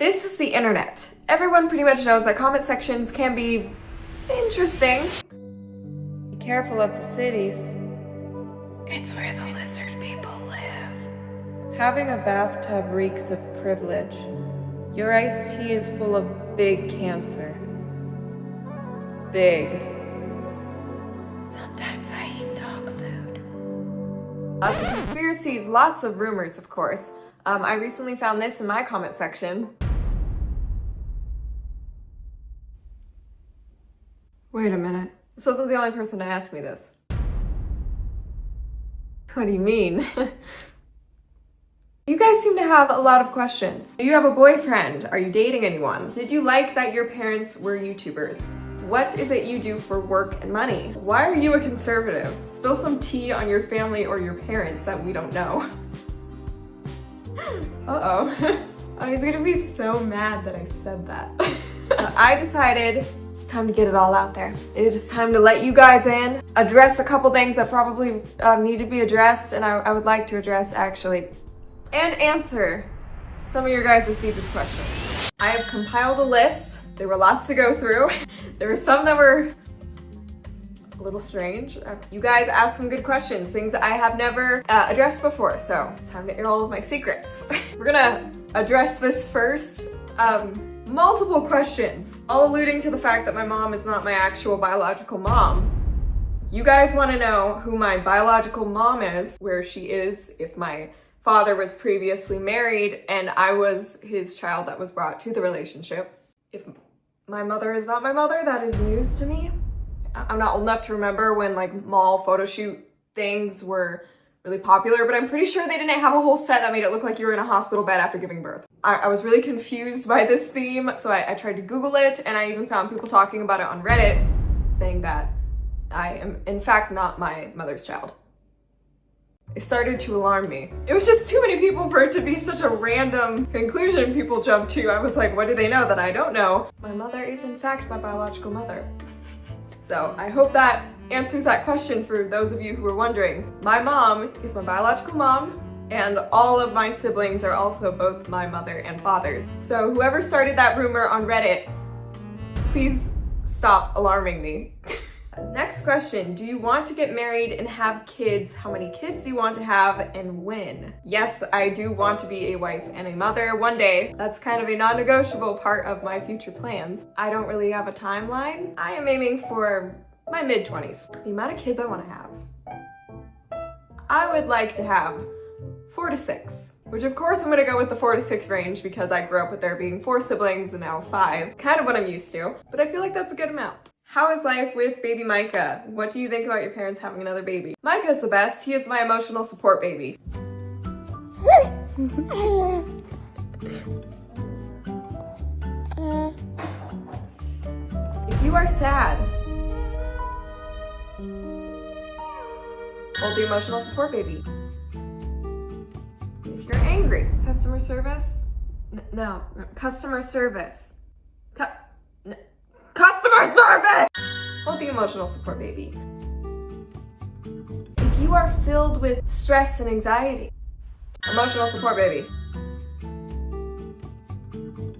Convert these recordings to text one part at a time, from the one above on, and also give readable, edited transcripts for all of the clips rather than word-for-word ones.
This is the internet. Everyone pretty much knows that comment sections can be interesting. Be careful of the cities. It's where the lizard people live. Having a bathtub reeks of privilege. Your iced tea is full of big cancer. Big. Sometimes I eat dog food. Lots of conspiracies, lots of rumors, of course. I recently found this in my comment section. Wait a minute. This wasn't the only person to ask me this. What do you mean? You guys seem to have a lot of questions. Do you have a boyfriend? Are you dating anyone? Did you like that your parents were YouTubers? What is it you do for work and money? Why are you a conservative? Spill some tea on your family or your parents that we don't know. Uh-oh. Oh, he's gonna be so mad that I said that. I decided it's time to get it all out there. It is time to let you guys in, address a couple things that probably need to be addressed, and I would like to address actually, and answer some of your guys' deepest questions. I have compiled a list. There were lots to go through. There were some that were a little strange. You guys asked some good questions, things I have never addressed before, so it's time to air all of my secrets. We're gonna address this first. Multiple questions, all alluding to the fact that my mom is not my actual biological mom. You guys want to know who my biological mom is, where she is, if my father was previously married and I was his child that was brought to the relationship. If my mother is not my mother, that is news to me. I'm not old enough to remember when like mall photo shoot things were really popular, but I'm pretty sure they didn't have a whole set that made it look like you were in a hospital bed after giving birth. I was really confused by this theme, so I tried to Google it, and I even found people talking about it on Reddit, saying that I am in fact not my mother's child. It started to alarm me. It was just too many people for it to be such a random conclusion people jumped to. I was like, what do they know that I don't know? My mother is in fact my biological mother. So I hope that answers that question for those of you who are wondering. My mom is my biological mom, and all of my siblings are also both my mother and father's. So whoever started that rumor on Reddit, please stop alarming me. Next question, do you want to get married and have kids? How many kids do you want to have and when? Yes, I do want to be a wife and a mother one day. That's kind of a non-negotiable part of my future plans. I don't really have a timeline. I am aiming for my mid-20s. The amount of kids I want to have. I would like to have 4 to 6, which of course I'm gonna go with the 4 to 6 range because I grew up with there being 4 siblings and now 5. Kind of what I'm used to, but I feel like that's a good amount. How is life with baby Micah? What do you think about your parents having another baby? Micah's the best. He is my emotional support baby. If you are sad, hold the emotional support baby. If you're angry, customer service? No, customer service. Customer service! Hold the emotional support baby. If you are filled with stress and anxiety, emotional support baby.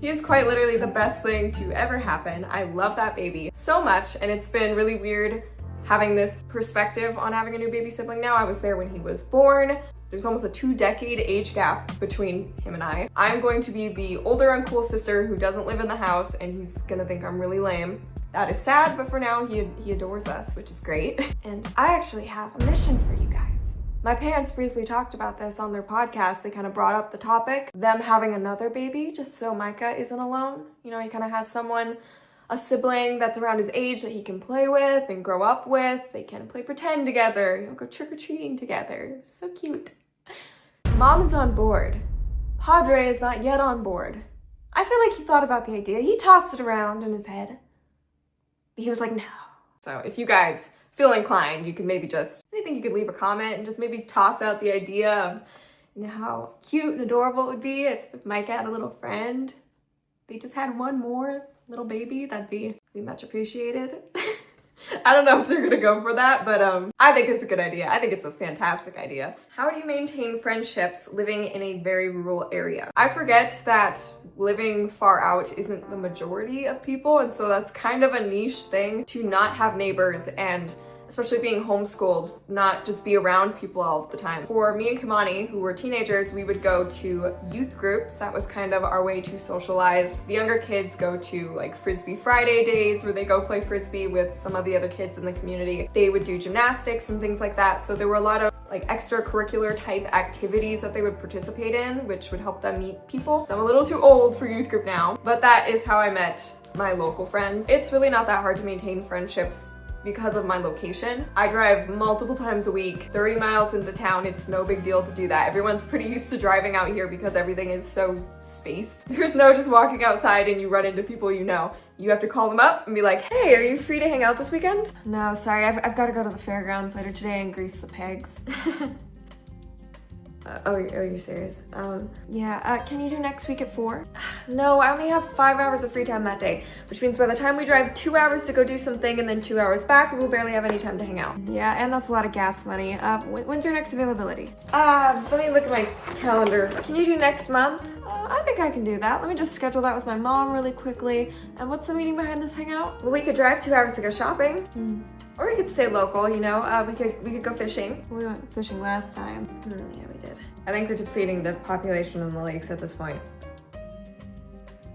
He is quite literally the best thing to ever happen. I love that baby so much, and it's been really weird having this perspective on having a new baby sibling now. I was there when he was born. There's almost a 2-decade age gap between him and I. I'm going to be the older uncool sister who doesn't live in the house, and he's gonna think I'm really lame. That is sad, but for now he adores us, which is great. And I actually have a mission for you guys. My parents briefly talked about this on their podcast. They kind of brought up the topic, them having another baby, just so Micah isn't alone. You know, he kind of has someone, a sibling that's around his age that he can play with and grow up with. They can play pretend together, you know, go trick-or-treating together. So cute. Mom is on board. Padre is not yet on board. I feel like he thought about the idea. He tossed it around in his head. But he was like, no. So if you guys feel inclined, you could maybe just, anything you could leave a comment and just maybe toss out the idea of, you know, how cute and adorable it would be if Micah had a little friend. They just had one more little baby, that'd be much appreciated. I don't know if they're gonna go for that, but I think it's a good idea. I think it's a fantastic idea. How do you maintain friendships living in a very rural area? I forget that living far out isn't the majority of people, and so that's kind of a niche thing to not have neighbors, and especially being homeschooled, not just be around people all of the time. For me and Kimani, who were teenagers, we would go to youth groups. That was kind of our way to socialize. The younger kids go to like Frisbee Friday days where they go play Frisbee with some of the other kids in the community. They would do gymnastics and things like that. So there were a lot of like extracurricular type activities that they would participate in, which would help them meet people. So I'm a little too old for youth group now, but that is how I met my local friends. It's really not that hard to maintain friendships because of my location. I drive multiple times a week, 30 miles into town. It's no big deal to do that. Everyone's pretty used to driving out here because everything is so spaced. There's no just walking outside and you run into people you know. You have to call them up and be like, hey, are you free to hang out this weekend? No, sorry, I've got to go to the fairgrounds later today and grease the pegs. Oh, are you serious? Yeah, can you do next week at 4? No, I only have 5 hours of free time that day, which means by the time we drive 2 hours to go do something and then 2 hours back, we'll barely have any time to hang out. Yeah, and that's a lot of gas money. When's your next availability? Let me look at my calendar. Can you do next month? I think I can do that. Let me just schedule that with my mom really quickly. And what's the meaning behind this hangout? Well, we could drive 2 hours to go shopping. Or we could stay local, you know, we could go fishing. We went fishing last time. Yeah, we did. I think we're depleting the population in the lakes at this point.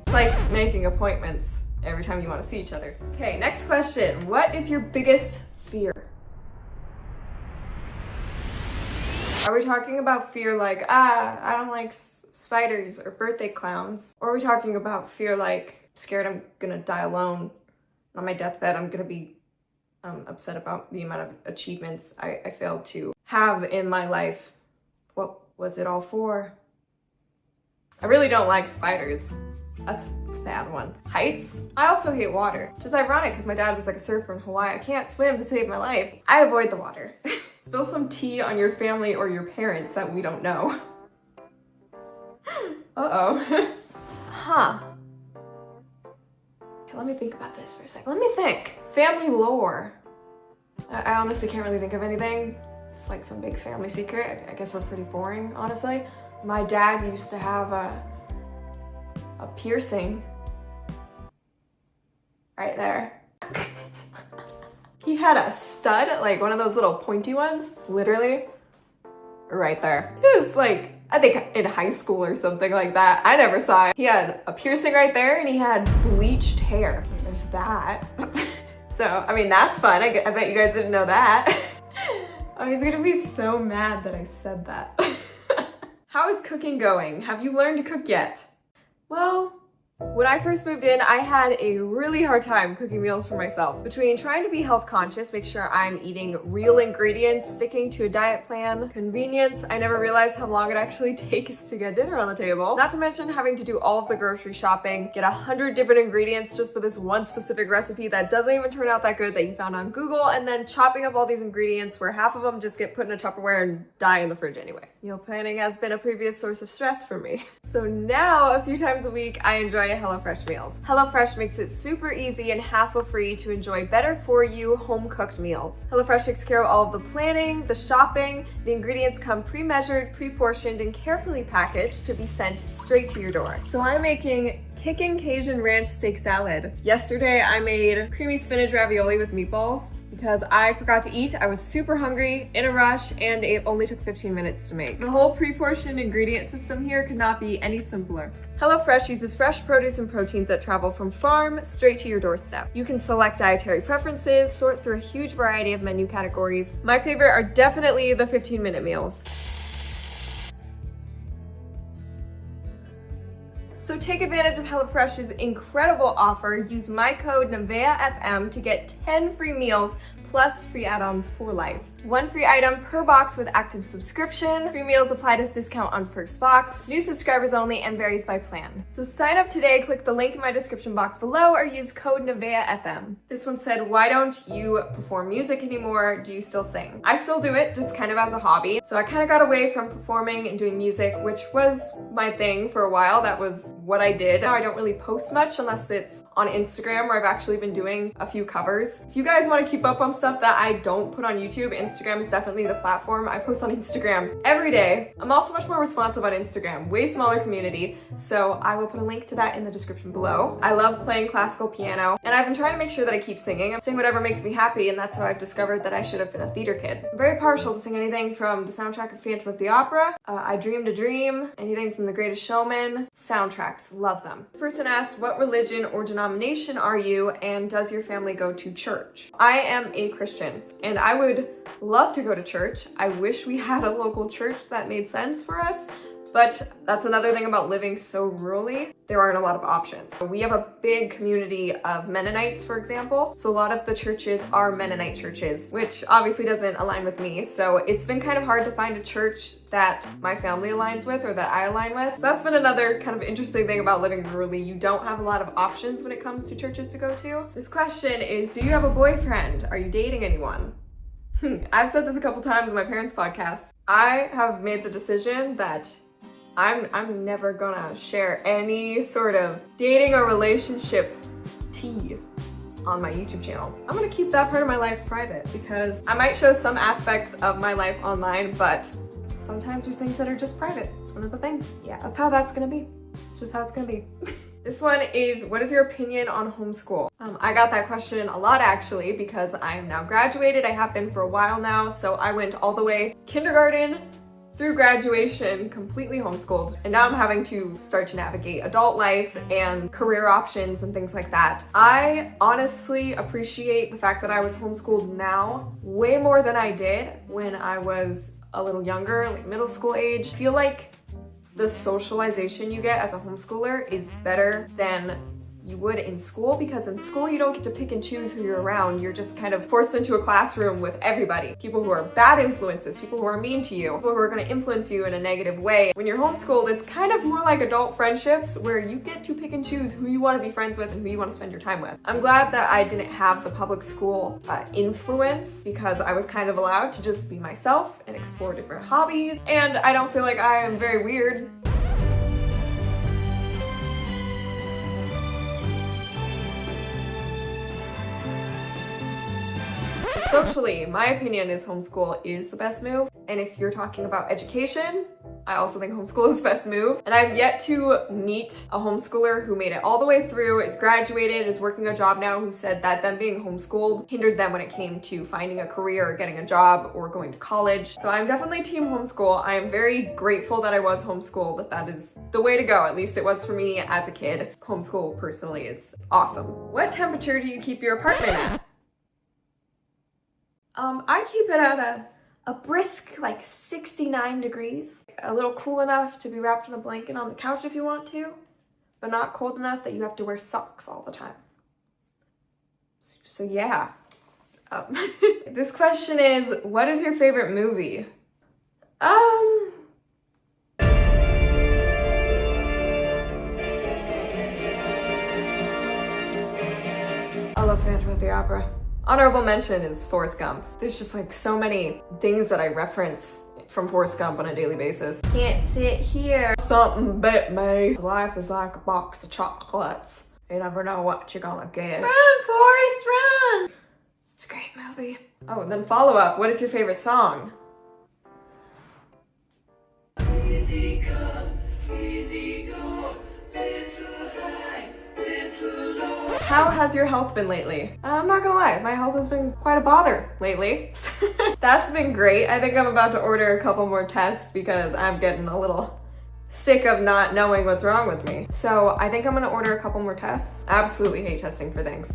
It's like making appointments every time you want to see each other. Okay, next question. What is your biggest fear? Are we talking about fear like, I don't like spiders or birthday clowns? Or are we talking about fear like, scared I'm gonna die alone on my deathbed, I'm gonna be upset about the amount of achievements I failed to have in my life? What was it all for? I really don't like spiders. That's a bad one. Heights? I also hate water. Which is ironic because my dad was like a surfer in Hawaii. I can't swim to save my life. I avoid the water. Spill some tea on your family or your parents that we don't know. Uh-oh. Huh. Okay, let me think about this for a second. Let me think. Family lore. I honestly can't really think of anything. It's like some big family secret. I guess we're pretty boring, honestly. My dad used to have a piercing right there. He had a stud, like one of those little pointy ones, literally right there. It was like, I think in high school or something like that. I never saw it. He had a piercing right there and he had bleached hair. There's that. So, I mean, that's fun. I bet you guys didn't know that. Oh, he's gonna be so mad that I said that. How is cooking going? Have you learned to cook yet? Well, when I first moved in, I had a really hard time cooking meals for myself. Between trying to be health conscious, make sure I'm eating real ingredients, sticking to a diet plan, convenience, I never realized how long it actually takes to get dinner on the table. Not to mention having to do all of the grocery shopping, get 100 different ingredients just for this one specific recipe that doesn't even turn out that good that you found on Google, and then chopping up all these ingredients where half of them just get put in a Tupperware and die in the fridge anyway. Meal planning has been a previous source of stress for me. So now, a few times a week, I enjoy HelloFresh meals. HelloFresh makes it super easy and hassle-free to enjoy better for you home-cooked meals. HelloFresh takes care of all of the planning, the shopping, the ingredients come pre-measured, pre-portioned, and carefully packaged to be sent straight to your door. So I'm making Kickin' Cajun Ranch Steak Salad. Yesterday I made creamy spinach ravioli with meatballs because I forgot to eat. I was super hungry, in a rush, and it only took 15 minutes to make. The whole pre-portioned ingredient system here could not be any simpler. HelloFresh uses fresh produce and proteins that travel from farm straight to your doorstep. You can select dietary preferences, sort through a huge variety of menu categories. My favorite are definitely the 15-minute meals. So take advantage of HelloFresh's incredible offer. Use my code NEVEAFM to get 10 free meals plus free add-ons for life. 1 free item per box with active subscription. Free meals applied as discount on first box. New subscribers only and varies by plan. So sign up today, click the link in my description box below or use code NEVEAFM. This one said, why don't you perform music anymore? Do you still sing? I still do it, just kind of as a hobby. So I kind of got away from performing and doing music, which was my thing for a while. That was what I did. Now I don't really post much unless it's on Instagram, where I've actually been doing a few covers. If you guys want to keep up on stuff that I don't put on YouTube, Instagram is definitely the platform. I post on Instagram every day. I'm also much more responsive on Instagram, way smaller community, so I will put a link to that in the description below. I love playing classical piano, and I've been trying to make sure that I keep singing. I sing whatever makes me happy, and that's how I've discovered that I should have been a theater kid. I'm very partial to sing anything from the soundtrack of Phantom of the Opera, I Dreamed a Dream, anything from The Greatest Showman. Soundtracks, love them. This person asked, what religion or denomination are you, and does your family go to church? I am a Christian, and I would love to go to church. I wish we had a local church that made sense for us, but that's another thing about living so rurally. There aren't a lot of options. We have a big community of Mennonites, for example. So a lot of the churches are Mennonite churches, which obviously doesn't align with me. So it's been kind of hard to find a church that my family aligns with or that I align with. So that's been another kind of interesting thing about living rurally. You don't have a lot of options when it comes to churches to go to. This question is, do you have a boyfriend? Are you dating anyone? I've said this a couple times in my parents' podcast. I have made the decision that I'm never gonna share any sort of dating or relationship tea on my YouTube channel. I'm gonna keep that part of my life private because I might show some aspects of my life online, but sometimes there's things that are just private. It's one of the things. Yeah, that's how that's gonna be. It's just how it's gonna be. This one is, what is your opinion on homeschool? I got that question a lot actually because I am now graduated. I have been for a while now, so I went all the way kindergarten through graduation, completely homeschooled, and now I'm having to start to navigate adult life and career options and things like that. I honestly appreciate the fact that I was homeschooled now way more than I did when I was a little younger, like middle school age. I feel like the socialization you get as a homeschooler is better than you would in school, because in school you don't get to pick and choose who you're around. You're just kind of forced into a classroom with everybody. People who are bad influences, people who are mean to you, people who are going to influence you in a negative way. When you're homeschooled, it's kind of more like adult friendships where you get to pick and choose who you want to be friends with and who you want to spend your time with. I'm glad that I didn't have the public school influence, because I was kind of allowed to just be myself and explore different hobbies, and I don't feel like I am very weird. Socially, my opinion is homeschool is the best move. And if you're talking about education, I also think homeschool is the best move. And I've yet to meet a homeschooler who made it all the way through, is graduated, is working a job now, who said that them being homeschooled hindered them when it came to finding a career or getting a job or going to college. So I'm definitely team homeschool. I am very grateful that I was homeschooled. That is the way to go. At least it was for me as a kid. Homeschool personally is awesome. What temperature do you keep your apartment at? I keep it at a brisk, like 69 degrees. A little cool enough to be wrapped in a blanket on the couch if you want to, but not cold enough that you have to wear socks all the time. So yeah. This question is, what is your favorite movie? I love Phantom of the Opera. Honorable mention is Forrest Gump. There's just like so many things that I reference from Forrest Gump on a daily basis. Can't sit here. Something bit me. Life is like a box of chocolates. You never know what you're gonna get. Run, Forrest, run! It's a great movie. Oh, and then follow up. What is your favorite song? Easy come, easy go, little high, little low. How has your health been lately? I'm not gonna lie, my health has been quite a bother lately. That's been great. I think I'm about to order a couple more tests because I'm getting a little sick of not knowing what's wrong with me. So I think I'm gonna order a couple more tests. I absolutely hate testing for things.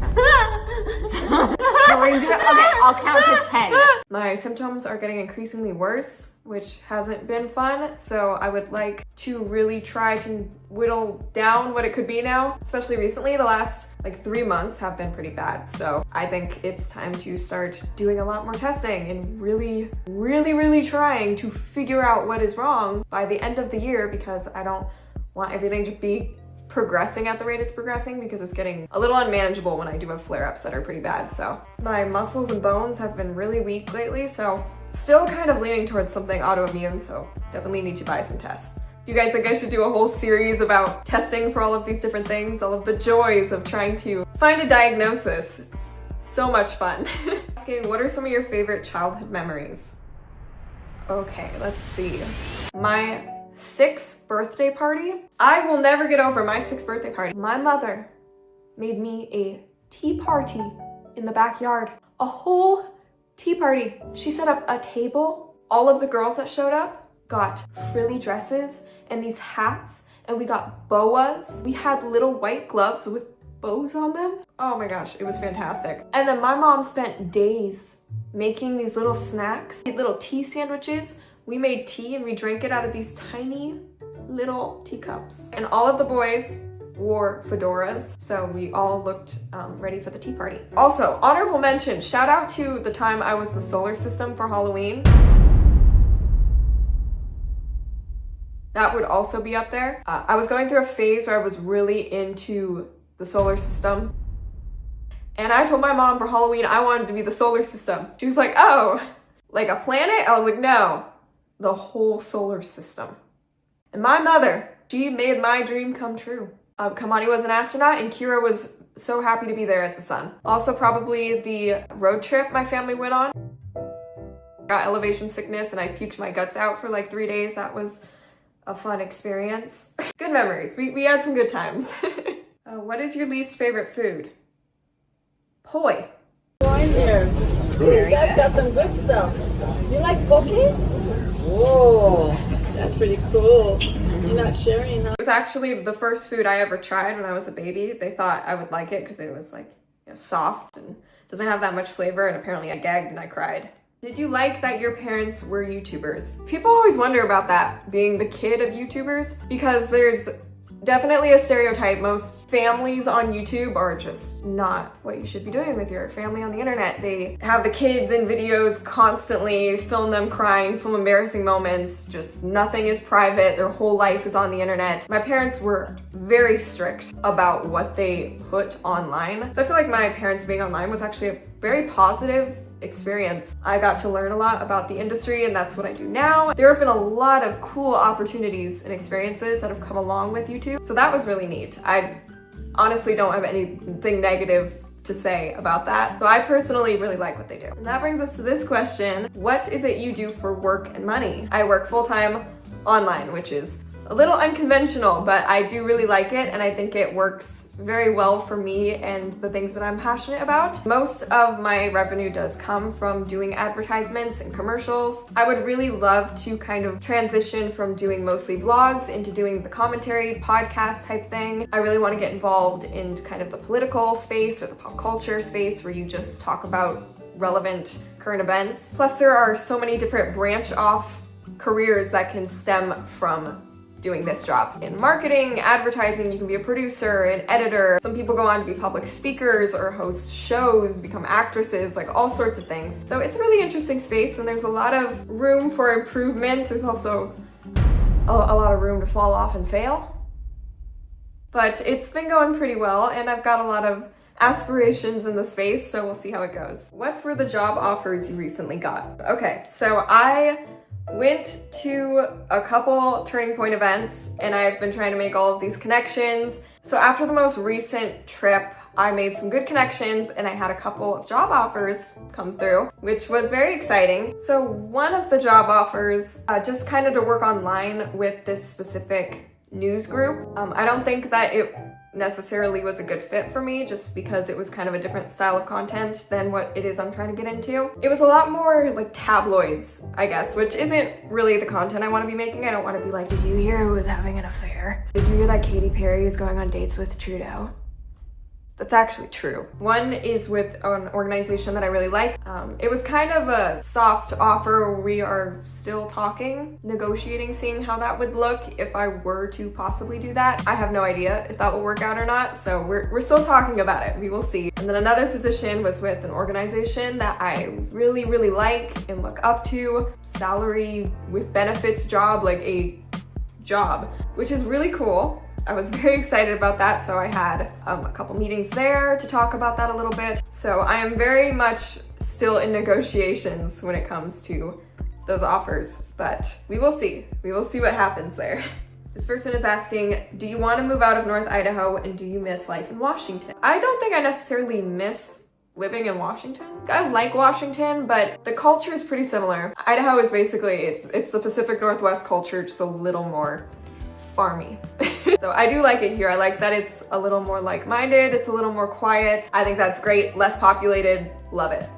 your count. No, we're gonna do it. Okay, I'll count to 10. My symptoms are getting increasingly worse, which hasn't been fun, so I would like to really try to whittle down what it could be now. Especially recently, the last like 3 months have been pretty bad, so I think it's time to start doing a lot more testing and really trying to figure out what is wrong by the end of the year, because I don't want everything to be progressing at the rate it's progressing, because it's getting a little unmanageable when I do have flare-ups that are pretty bad. So my muscles and bones have been really weak lately, so still kind of leaning towards something autoimmune, so definitely need to buy some tests. Do you guys think I should do a whole series about testing for all of these different things, all of the joys of trying to find a diagnosis? It's so much fun. Asking, what are some of your favorite childhood memories? Okay, let's see. My 6th birthday party. I will never get over my 6th birthday party. My mother made me a tea party in the backyard. A whole tea party. She set up a table. All of the girls that showed up got frilly dresses and these hats, and we got boas. We had little white gloves with bows on them. Oh my gosh, it was fantastic. And then my mom spent days making these little snacks, little tea sandwiches. We made tea and we drank it out of these tiny little teacups. And all of the boys wore fedoras, so we all looked ready for the tea party. Also, honorable mention, shout out to the time I was the solar system for Halloween. That would also be up there. I was going through a phase where I was really into the solar system. And I told my mom for Halloween I wanted to be the solar system. She was like, oh, like a planet? I was like, no. The whole solar system. And my mother, she made my dream come true. Kamani was an astronaut and Kira was so happy to be there as a son. Also probably the road trip my family went on. Got elevation sickness and I puked my guts out for like 3 days. That was a fun experience. Good memories. We had some good times. What is your least favorite food? Poi. Wine here. You guys got some good stuff. You like poke? Whoa, that's pretty cool. You're not sharing, huh? It was actually the first food I ever tried when I was a baby. They thought I would like it because it was like, soft and doesn't have that much flavor, and apparently I gagged and I cried. Did you like that your parents were YouTubers? People always wonder about that, being the kid of YouTubers, because there's definitely a stereotype. Most families on YouTube are just not what you should be doing with your family on the internet. They have the kids in videos constantly, film them crying, film embarrassing moments, just nothing is private, their whole life is on the internet. My parents were very strict about what they put online. So I feel like my parents being online was actually a very positive experience. I got to learn a lot about the industry, and that's what I do now. There have been a lot of cool opportunities and experiences that have come along with YouTube, so that was really neat. I honestly don't have anything negative to say about that. So I personally really like what they do. And that brings us to this question. What is it you do for work and money? I work full-time online, which is a little unconventional, but I do really like it, and I think it works very well for me and the things that I'm passionate about. Most of my revenue does come from doing advertisements and commercials. I would really love to kind of transition from doing mostly vlogs into doing the commentary podcast type thing. I really want to get involved in kind of the political space or the pop culture space where you just talk about relevant current events. Plus there are so many different branch off careers that can stem from doing this job. In marketing, advertising, you can be a producer, an editor. Some people go on to be public speakers or host shows, become actresses, like all sorts of things. So it's a really interesting space, and there's a lot of room for improvement. There's also a lot of room to fall off and fail. But it's been going pretty well, and I've got a lot of aspirations in the space, so we'll see how it goes. What were the job offers you recently got? Okay, so I went to a couple Turning Point events, and I've been trying to make all of these connections. So after the most recent trip, I made some good connections and I had a couple of job offers come through, which was very exciting. So one of the job offers, just kind of to work online with this specific news group. I don't think that it necessarily was a good fit for me, just because it was kind of a different style of content than what it is I'm trying to get into. It was a lot more like tabloids, I guess, which isn't really the content I want to be making. I don't want to be like, did you hear who was having an affair? Did you hear that Katy Perry is going on dates with Trudeau? That's actually true. One is with an organization that I really like. It was kind of a soft offer. We are still talking, negotiating, seeing how that would look if I were to possibly do that. I have no idea if that will work out or not, so we're still talking about it. We will see. And then another position was with an organization that I really, really like and look up to. Salary with benefits job, like a job, which is really cool. I was very excited about that, so I had a couple meetings there to talk about that a little bit. So I am very much still in negotiations when it comes to those offers, but we will see. We will see what happens there. This person is asking, do you want to move out of North Idaho and do you miss life in Washington? I don't think I necessarily miss living in Washington. I like Washington, but the culture is pretty similar. Idaho is basically, it's the Pacific Northwest culture, just a little more farmy. So I do like it here. I like that it's a little more like-minded, it's a little more quiet. I think that's great, less populated, love it.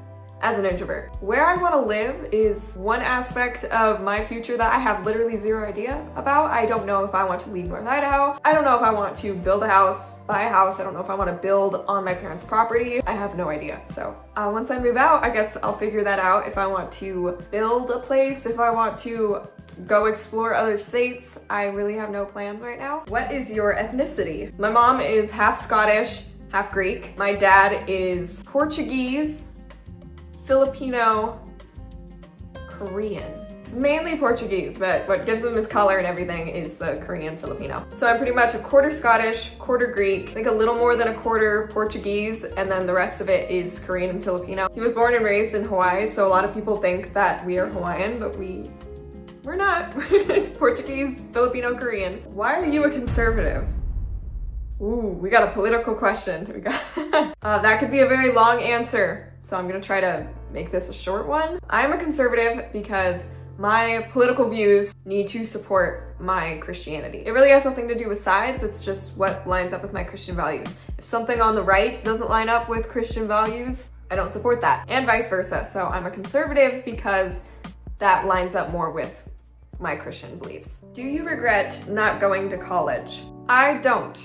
As an introvert. Where I want to live is one aspect of my future that I have literally zero idea about. I don't know if I want to leave North Idaho. I don't know if I want to build a house, buy a house. I don't know if I want to build on my parents' property. I have no idea. So once I move out, I guess I'll figure that out. If I want to build a place, if I want to go explore other states, I really have no plans right now. What is your ethnicity? My mom is half Scottish, half Greek. My dad is Portuguese, Filipino, Korean. It's mainly Portuguese, but what gives him his color and everything is the Korean Filipino. So I'm pretty much a quarter Scottish, quarter Greek, I think a little more than a quarter Portuguese, and then the rest of it is Korean and Filipino. He was born and raised in Hawaii, so a lot of people think that we are Hawaiian, but we're not. It's Portuguese, Filipino, Korean. Why are you a conservative? Ooh, we got a political question. That could be a very long answer, so I'm gonna try to make this a short one. I'm a conservative because my political views need to support my Christianity. It really has nothing to do with sides, it's just what lines up with my Christian values. If something on the right doesn't line up with Christian values, I don't support that, and vice versa. So I'm a conservative because that lines up more with my Christian beliefs. Do you regret not going to college? I don't.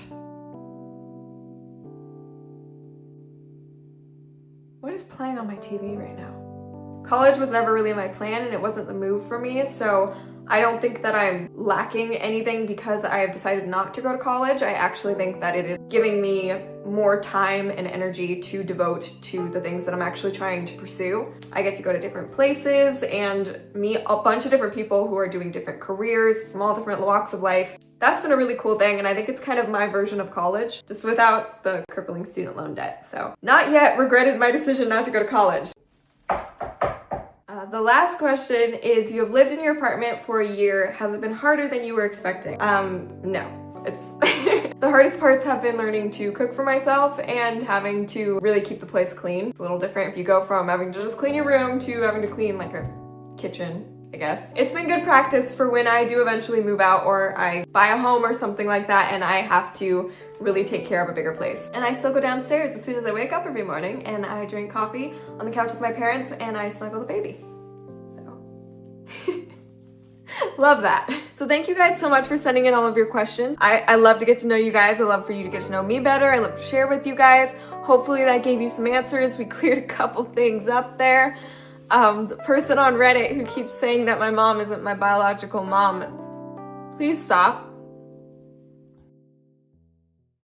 What is playing on my TV right now? College was never really my plan and it wasn't the move for me, so I don't think that I'm lacking anything because I have decided not to go to college. I actually think that it is giving me more time and energy to devote to the things that I'm actually trying to pursue. I get to go to different places and meet a bunch of different people who are doing different careers from all different walks of life. That's been a really cool thing, and I think it's kind of my version of college, just without the crippling student loan debt. So not yet regretted my decision not to go to college. The last question is, you have lived in your apartment for a year. Has it been harder than you were expecting? No. It's the hardest parts have been learning to cook for myself and having to really keep the place clean. It's a little different if you go from having to just clean your room to having to clean like a kitchen, I guess. It's been good practice for when I do eventually move out or I buy a home or something like that and I have to really take care of a bigger place. And I still go downstairs as soon as I wake up every morning and I drink coffee on the couch with my parents and I snuggle the baby. Love that. So thank you guys so much for sending in all of your questions. I love to get to know you guys. I love for you to get to know me better. I love to share with you guys. Hopefully that gave you some answers. We cleared a couple things up there. The person on Reddit who keeps saying that my mom isn't my biological mom, please stop.